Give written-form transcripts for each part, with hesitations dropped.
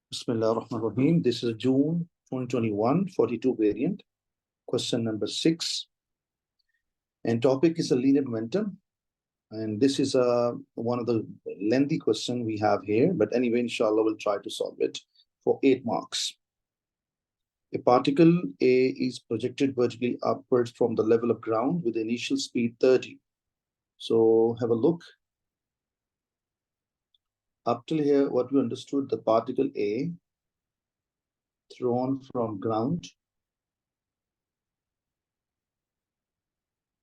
Bismillah ar-Rahman ar-Rahim. This is June 2021, 42 variant, question number 6. And topic is a linear momentum. And this is one of the lengthy question we have here. But anyway, inshallah, we'll try to solve it for 8 marks. A particle A is projected vertically upwards from the level of ground with initial speed 30. So have a look. Up till here, what we understood, the particle A thrown from ground,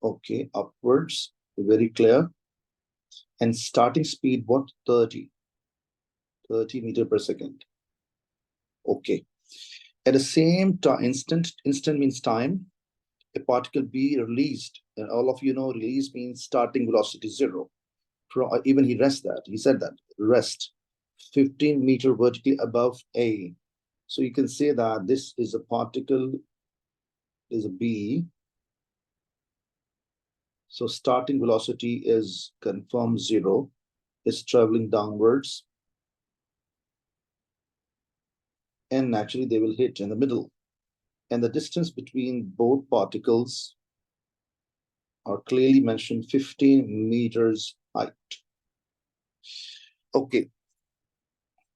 okay, upwards, very clear. And starting speed, what? 30 meter per second. Okay. At the same time, instant means time, a particle B released, and all of you know release means starting velocity 0. Even he said that, rest 15 meter vertically above A. So you can say that this is a particle, is a B. So starting velocity is confirmed 0. It's traveling downwards. And naturally they will hit in the middle. And the distance between both particles are clearly mentioned, 15 meters height. Okay.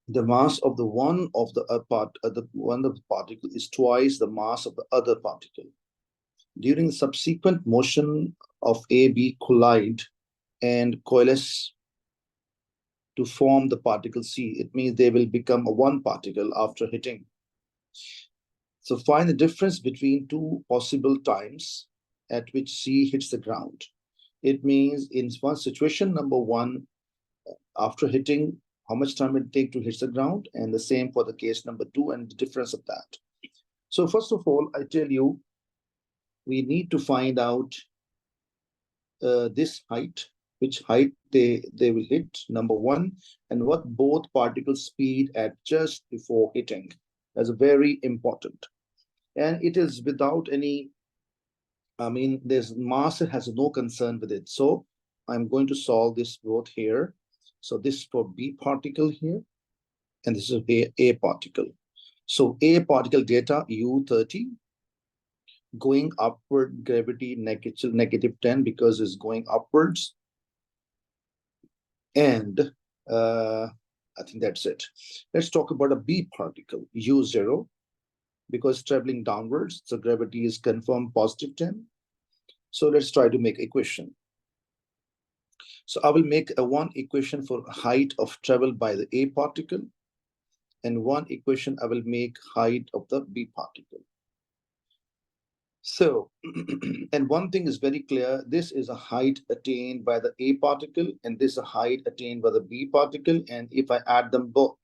The mass of the one of the particle is twice the mass of the other particle. During the subsequent motion of A, B collide and coalesce to form the particle C. It means they will become a one particle after hitting. So find the difference between two possible times at which C hits the ground. It means in one situation, number one, after hitting, how much time it take to hit the ground, and the same for the case number 2 and the difference of that. So first of all, I tell you, we need to find out this height, which height they will hit, number one, and what both particles speed at just before hitting. That's very important. And it is without any, there's mass has no concern with it. So I'm going to solve this both here. So this for B particle here, and this is A particle. So A particle data U30, going upward, gravity negative 10 because it's going upwards. And I think that's it. Let's talk about a B particle, U0, because traveling downwards, so gravity is confirmed positive 10. So let's try to make equation. So I will make one equation for height of travel by the A particle, and one equation I will make height of the B particle. So, and one thing is very clear, this is a height attained by the A particle, and this is a height attained by the B particle. And if I add them both,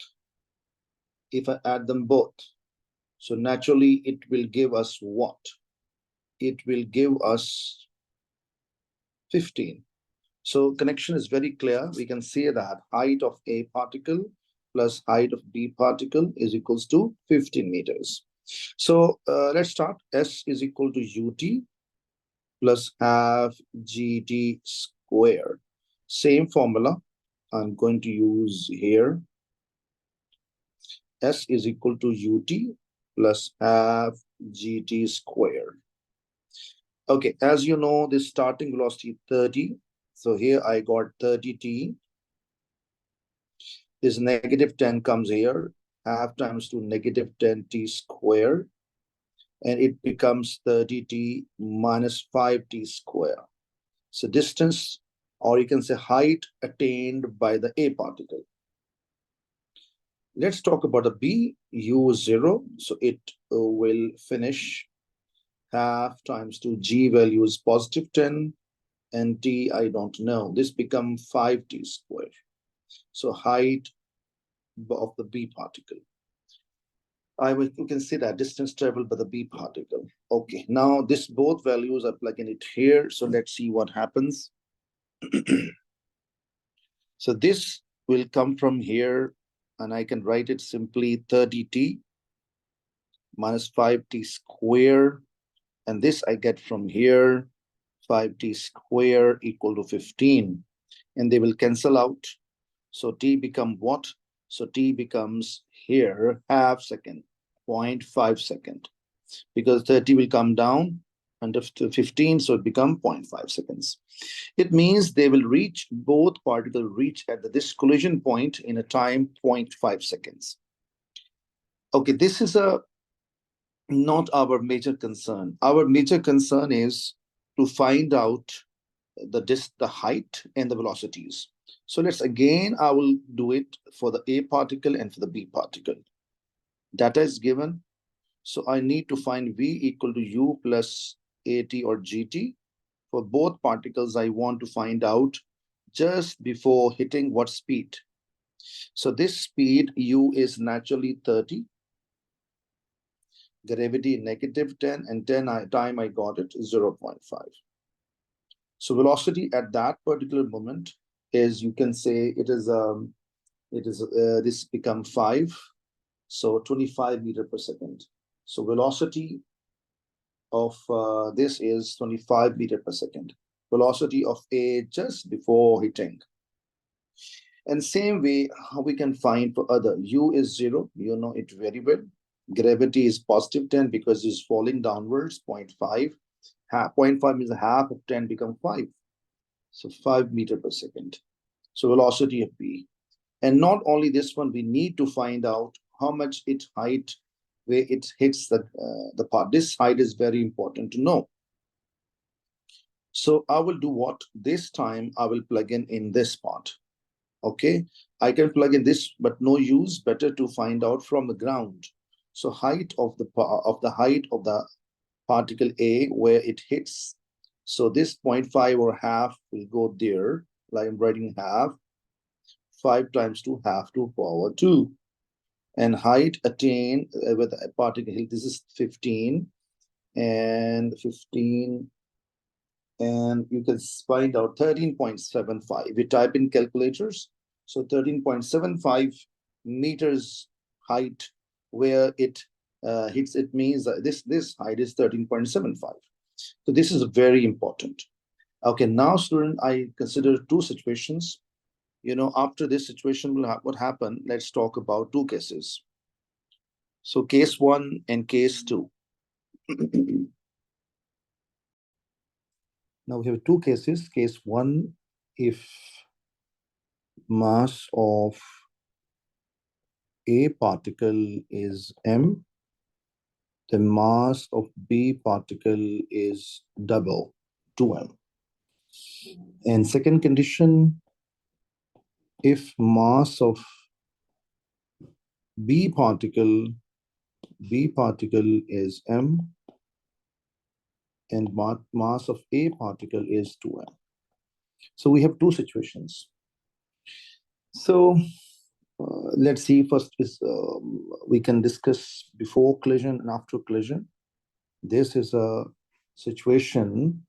so naturally it will give us what? It will give us 15. So connection is very clear. We can say that height of A particle plus height of B particle is equals to 15 meters. So let's start. S is equal to UT plus half GT squared. Same formula I'm going to use here. S is equal to UT plus half GT squared. Okay, as you know, this starting velocity 30. So here I got 30t. This negative 10 comes here, half times to negative 10t squared, and it becomes 30t minus 5t squared. So distance, or you can say height attained by the A particle. Let's talk about the B, U0. So it will finish half times to G value is positive 10, and T I don't know. This becomes 5t squared. So height of the B particle. You can see that distance traveled by the B particle. Okay, now this both values are plugging it here. So let's see what happens. So this will come from here, and I can write it simply 30t minus 5t square. And this I get from here, 5t square equal to 15. And they will cancel out. So t become what? So t becomes here half second, 0.5 second, because 30 will come down under 15, so it become 0.5 seconds. It means they will reach, both particles reach at this collision point in a time 0.5 seconds. Okay, this is not our major concern. Our major concern is to find out the height and the velocities. So let's again, I will do it for the A particle and for the B particle. Data is given. So I need to find V equal to U plus AT or GT. For both particles, I want to find out just before hitting what speed. So this speed U is naturally 30. Gravity negative 10, and 10 time I got it 0.5. So velocity at that particular moment is, you can say this become 5, so 25 meter per second. So velocity of this is 25 meter per second. Velocity of A just before hitting. And same way, how we can find for other, U is 0, you know it very well. Gravity is positive 10 because it's falling downwards, 0.5. 0.5 means half of 10 become 5. So 5 meter per second. So velocity of B. And not only this one, we need to find out how much its height, where it hits the part. This height is very important to know. So I will do what? This time I will plug in this part. Okay, I can plug in this, but no use. Better to find out from the ground. So height of the height of the particle A where it hits. So this 0.5 or half will go there. Like I'm writing half. 5 times 2, half to power 2. And height attained with a particle, this is 15 and 15, and you can find out 13.75. We type in calculators. So 13.75 meters height where it hits, it means this height is 13.75. So this is very important. Okay, now student, I consider two situations. You know, after this situation will what happen, let's talk about two cases. So case 1 and case 2. Now we have two cases. Case 1, if mass of A particle is m, the mass of B particle is double, 2m. And second condition, if mass of B particle is m and mass of A particle is 2m. So we have two situations. So let's see, first is we can discuss before collision and after collision. This is a situation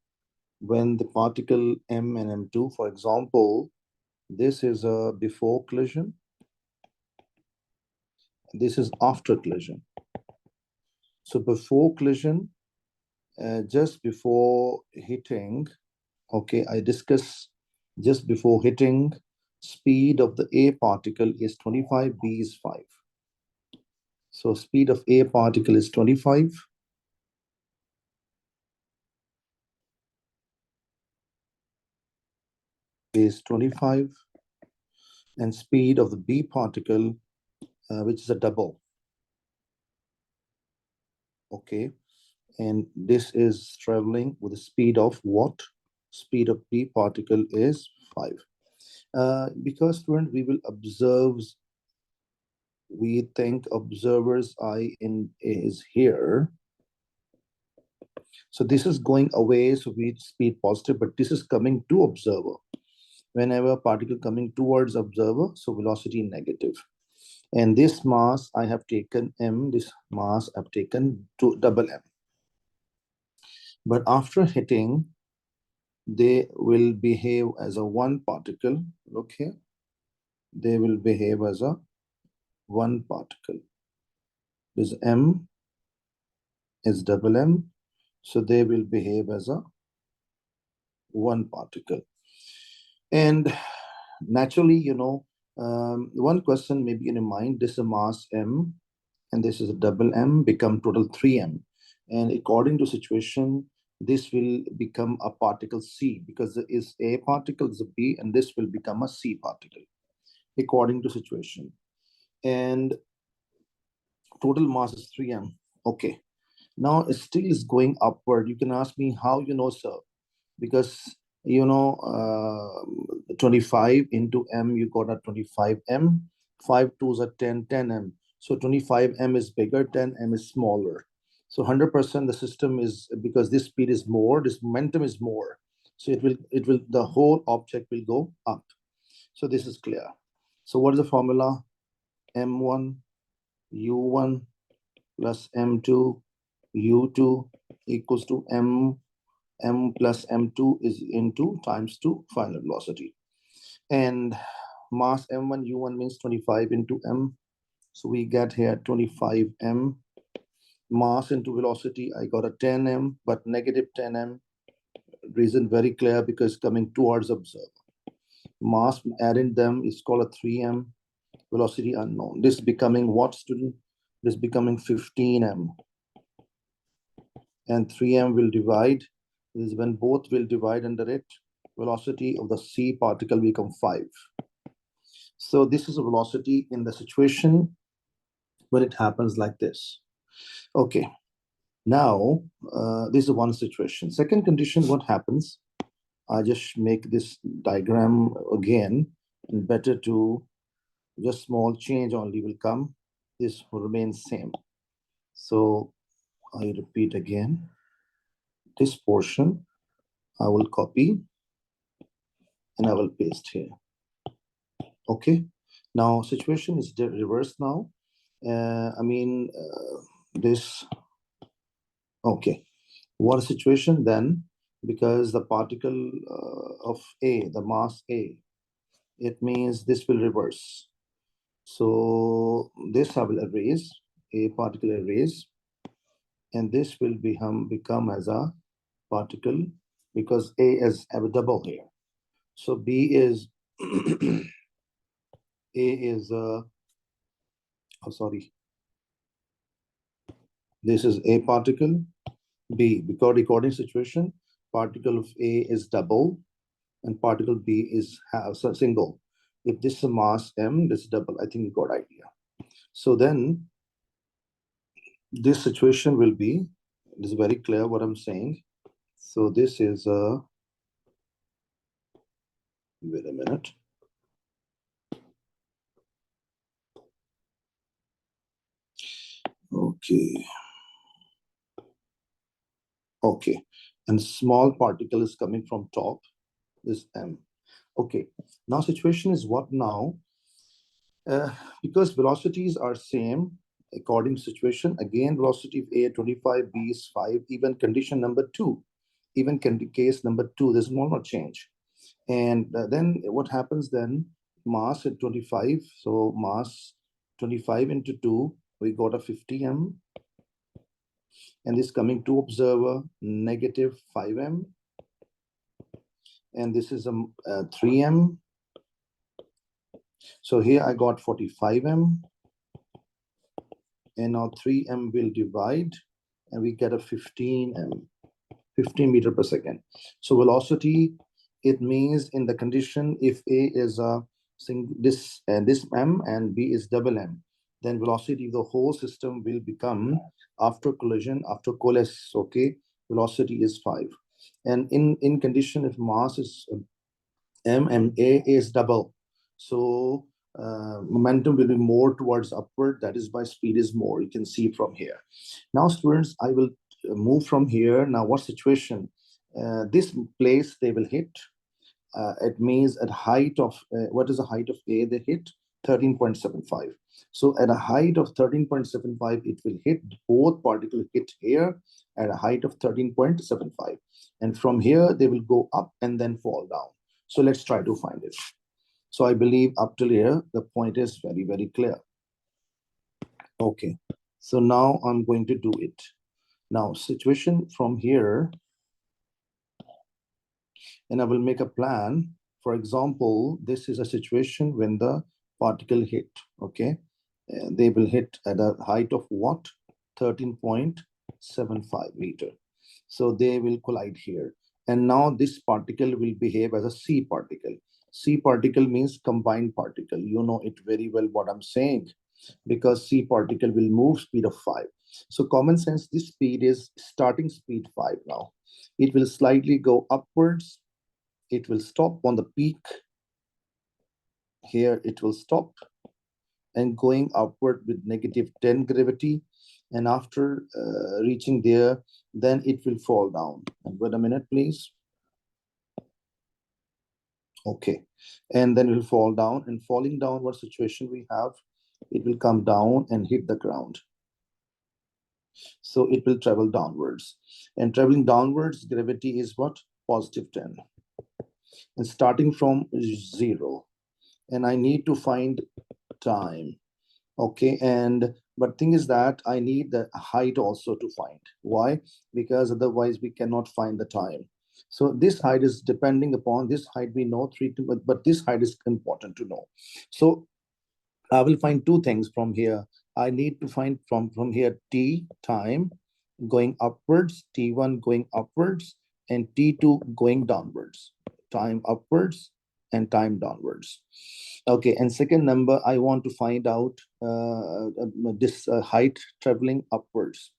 when the particle m and m2, for example, this is a before collision, this is after collision. So before collision, just before hitting, okay, I discuss just before hitting, speed of the A particle is 25, B is 5. So speed of A particle is 25. Is 25, and speed of the B particle, which is a double. Okay, and this is traveling with the speed of what? Speed of B particle is 5. Because student, we will observe, we think observer's eye in is here. So this is going away, so we speed positive, but this is coming to observer. Whenever particle coming towards observer, so velocity negative. And this mass I have taken m, this mass I've taken to double m. But after hitting, they will behave as a one particle. Look here. They will behave as a one particle. This m is double m, so they will behave as a one particle. And naturally, you know, One question may be in your mind, this is a mass M, and this is a double M, become total 3M. And according to situation, this will become a particle C, because there is a particle, is a B, and this will become a C particle, according to situation. And total mass is 3M. Okay. Now it still is going upward. You can ask me how you know, sir, because 25 into M, you got a 25M, 5 2s are 10, 10M. So 25M is bigger, 10M is smaller. So 100% the system is, because this speed is more, this momentum is more. So the whole object will go up. So this is clear. So what is the formula? M1 U1 plus M2 U2 equals to M plus M2 is into times 2 final velocity. And mass M1 U1 means 25 into M. So we get here 25M. Mass into velocity, I got a 10M, but negative 10M. Reason very clear, because coming towards observer. Mass adding them is called a 3M. Velocity unknown. This becoming what, student? This becoming 15M. And 3M will divide. This is when both will divide under it. Velocity of the C particle become 5. So this is a velocity in the situation when it happens like this. Okay. Now, this is one situation. Second condition, what happens? I just make this diagram again, and better to just small change only will come. This will remain same. So I repeat again. This portion I will copy and I will paste here. Okay. Now situation is reversed now. This. Okay. What situation then? Because the particle of A, the mass A, it means this will reverse. So this I will erase, A particle erase, and this will become as a particle, because A is a double here. So B is A is this is A particle, B, because according situation, particle of A is double and particle B is single. If this is a mass M, this is double. I think you got idea. So then this situation will be, it is very clear what I'm saying. So this is wait a minute. Okay. Okay. And small particle is coming from top, this M. Okay. Now situation is what now? Because velocities are same according to situation. Again, velocity of A 25, B is 5, even condition number 2. Even case number 2, there's no change. And then what happens then? Mass at 25. So mass 25 into 2, we got a 50M. And this coming to observer, negative 5M. And this is a 3M. So here I got 45M. And now 3M will divide, and we get a 15M, 15 meter per second. So velocity, it means in the condition, if A is this M and B is double M, then velocity of the whole system will become, after collision, after coalesce, okay, velocity is 5. And in condition, if mass is M and A is double, so momentum will be more towards upward. That is why speed is more. You can see from here. Now, students, I will move from here. Now, what situation? This place they will hit. It means at height of, what is the height of A? They hit 13.75. So at a height of 13.75, it will hit, both particles hit here at a height of 13.75. And from here, they will go up and then fall down. So let's try to find it. So I believe up till here, the point is very, very clear. Okay. So now I'm going to do it. Now, situation from here, and I will make a plan. For example, this is a situation when the particle hit, okay? They will hit at a height of what? 13.75 meter. So they will collide here. And now this particle will behave as a C particle. C particle means combined particle. You know it very well what I'm saying, because C particle will move speed of 5. So common sense, this speed is starting speed 5 now. It will slightly go upwards. It will stop on the peak. Here it will stop and going upward with -10 gravity. And after reaching there, then it will fall down. And wait a minute, please. Okay. And then it will fall down. And falling down, what situation we have? It will come down and hit the ground. So it will travel downwards. And traveling downwards, gravity is what? +10. And starting from 0. And I need to find time. Okay, and but thing is that I need the height also to find. Why? Because otherwise we cannot find the time. So this height is depending upon this height we know 3 to, but this height is important to know. So I will find two things from here. I need to find from here t time going upwards, t1 going upwards, and t2 going downwards. Time upwards and time downwards. Okay, and second number, I want to find out this height traveling upwards,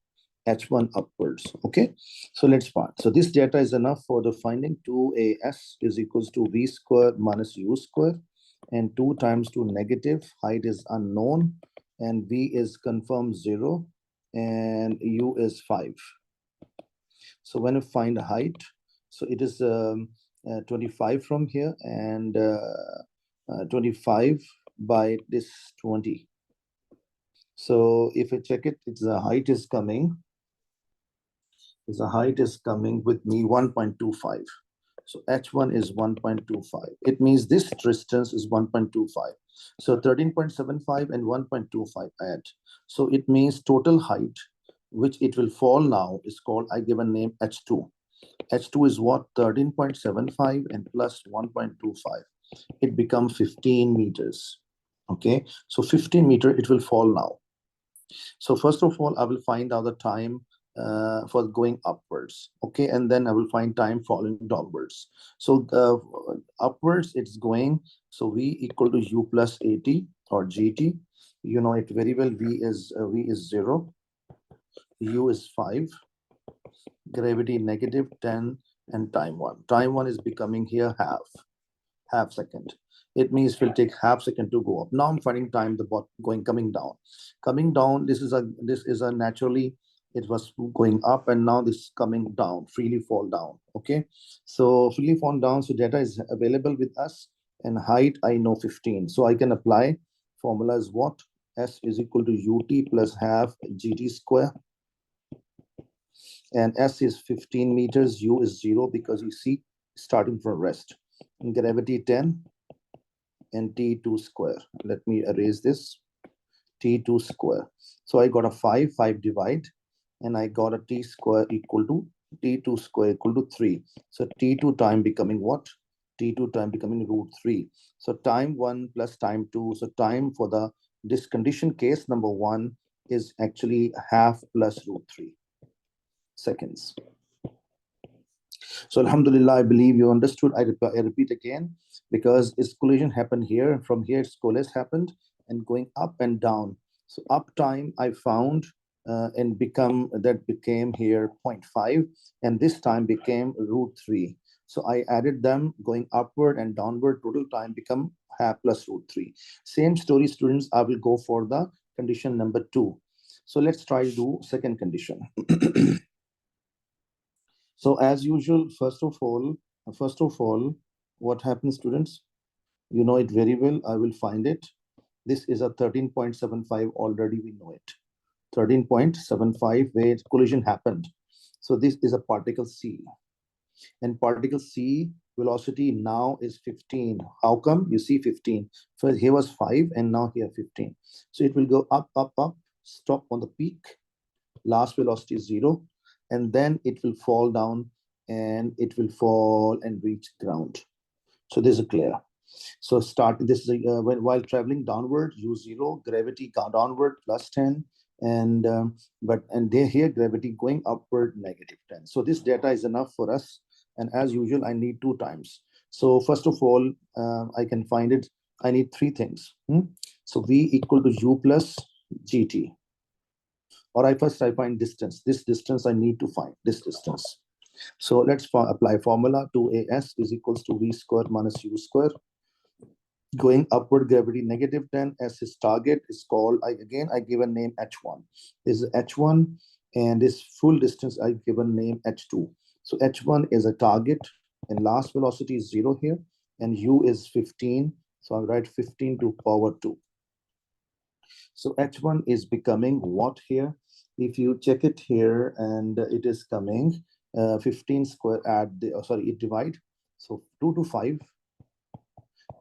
h1 upwards. Okay, so let's start. So this data is enough for the finding 2as is equals to v square minus u square, and 2 times 2 negative, height is unknown, and v is confirmed 0, and u is 5. So when you find height, so it is 25 from here, and 25 by this 20. So if I check it, it's the height is coming. The height is coming with me 1.25. So h1 is 1.25. It means this distance is 1.25. So 13.75 and 1.25 add. So it means total height, which it will fall now, is called, I give a name h2. H2 is what? 13.75 and plus 1.25. It becomes 15 meters. Okay, so 15 meter, it will fall now. So first of all, I will find out the time for going upwards. Okay, and then I will find time falling downwards. So upwards, it's going. So V equal to U plus AT or GT. You know it very well. V is 0. U is 5. Gravity -10, and time 1. Time 1 is becoming here half second. It means it will take half second to go up. Now I'm finding time the bot coming down. Coming down, this is a naturally, it was going up, and now this is coming down, freely fall down. Okay, so freely fall down. So data is available with us, and height I know 15. So I can apply formula is what? S is equal to ut plus half gt square, and S is 15 meters, U is 0 because you see starting from rest. And gravity 10 and T2 square. Let me erase this. T2 square. So I got a 5 divide, and I got a T square equal to T2 square equal to 3. So T2 time becoming what? T2 time becoming √3. So time 1 plus time 2. So time for this condition case number 1 is actually half plus √3 seconds. So alhamdulillah, I believe you understood. I repeat again, because its collision happened here. From here, its coalesce happened and going up and down. So up time I found and became here 0.5, and this time became √3. So I added them going upward and downward. Total time become half plus √3. Same story, students. I will go for the condition number 2. So let's try to do second condition. So as usual, first of all, what happens, students? You know it very well. I will find it. This is a 13.75. Already we know it. 13.75 where collision happened. So this is a particle C. And particle C velocity now is 15. How come? You see 15. First here was 5 and now here 15. So it will go up, up, up, stop on the peak. Last velocity is 0. And then it will fall down, and it will fall and reach ground. So this is clear. So start this is while traveling downward, u0, gravity downward +10, and here gravity going upward -10. So this data is enough for us, and as usual, I need 2 times. So first of all, I can find it. I need 3 things. So v equal to u plus gt. Or I find distance. This distance I need to find, this distance. So let's apply formula. 2as is equals to v square minus u square. Going upward, gravity -10 as his target is called, I give a name h1. This is h1, and this full distance I give a name h2. So h1 is a target, and last velocity is 0 here, and u is 15. So I write 15 to power 2. So h1 is becoming what here? If you check it here, and it is coming 15 square it divide. So 2 to 5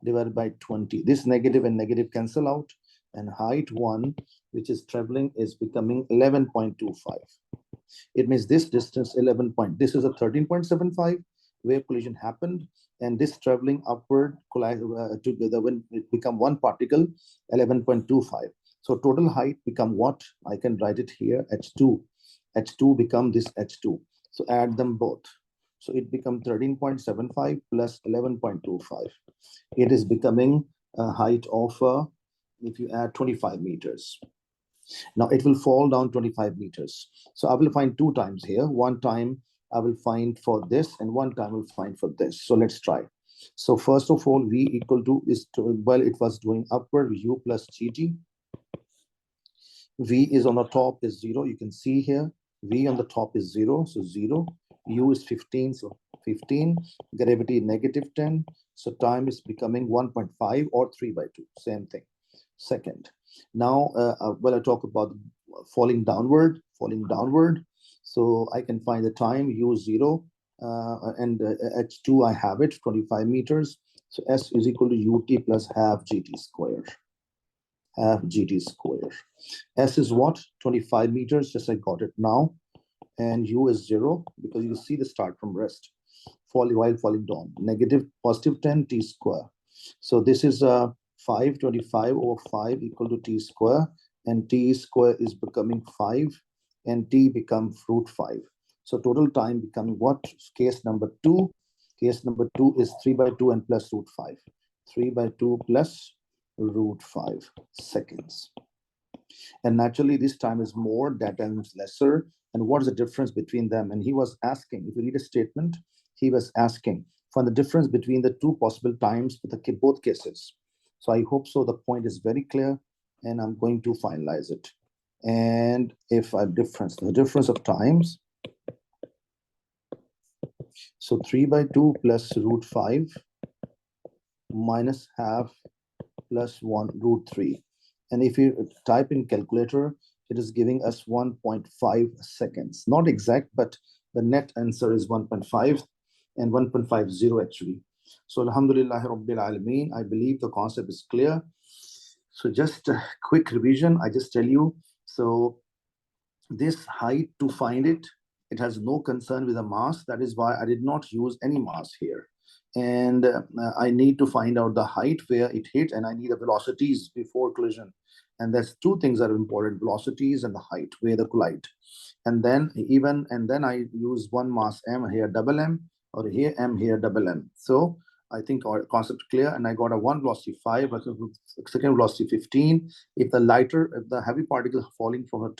divided by 20. This negative and negative cancel out, and height 1, which is traveling, is becoming 11.25. It means this distance 11 point. This is a 13.75 where collision happened, and this traveling upward together when it become one particle, 11.25. So total height become what? I can write it here, h2. H2 become this h2. So add them both. So it become 13.75 plus 11.25. It is becoming a height of, if you add 25 meters. Now it will fall down 25 meters. So I will find 2 times here. One time I will find for this, and one time I will find for this. So let's try. So first of all, v equal to well, it was going upward, u plus gt. V is on the top is 0. You can see here, v on the top is 0. So 0. U is 15. So 15. Gravity -10. So time is becoming 1.5 or 3/2. Same thing. Second. Now, when I talk about falling downward. So I can find the time, u0, and h2, I have it, 25 meters. So s is equal to ut plus half gt square. Half gt square. S is what? 25 meters, just I got it now. And u is 0, because you see the start from rest. While falling down. +10 t square. So this is 525 over 5 equal to t square, and t square is becoming 5, and t becomes √5. So total time becoming what? Case number 2. Case number 2 is 3/2 and plus √5. 3/2 plus √5 seconds. And naturally, this time is more, that time is lesser. And what is the difference between them? And he was asking, if you read a statement, he was asking for the difference between the 2 possible times for both cases. So I hope so. The point is very clear, and I'm going to finalize it. And if I the difference of times, so 3/2 plus √5 minus half plus 1 √3. And if you type in calculator, it is giving us 1.5 seconds. Not exact, but the net answer is 1.5 and 1.50 actually. So Alhamdulillah Rabbil Alameen, I believe the concept is clear. So just a quick revision, I just tell you. So this height, to find it, it has no concern with the mass. That is why I did not use any mass here. And I need to find out the height where it hit, and I need the velocities before collision. And that's 2 things that are important: velocities and the height where they collide. And then I use one mass m here, double m, or here m, here double m. So I think our concept clear, and I got a one velocity 5, second velocity 15. If the heavy particle falling from the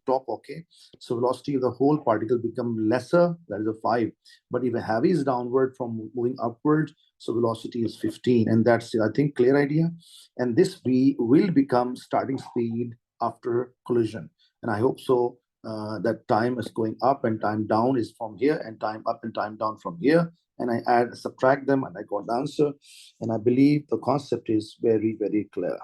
top, okay, so velocity of the whole particle become lesser, that is a 5. But if a heavy is downward from moving upward, so velocity is 15, and that's, I think, clear idea. And this v will become starting speed after collision, and I hope so. That time is going up and time down is from here, and time up and time down from here. And I subtract them, and I got the answer. And I believe the concept is very, very clear.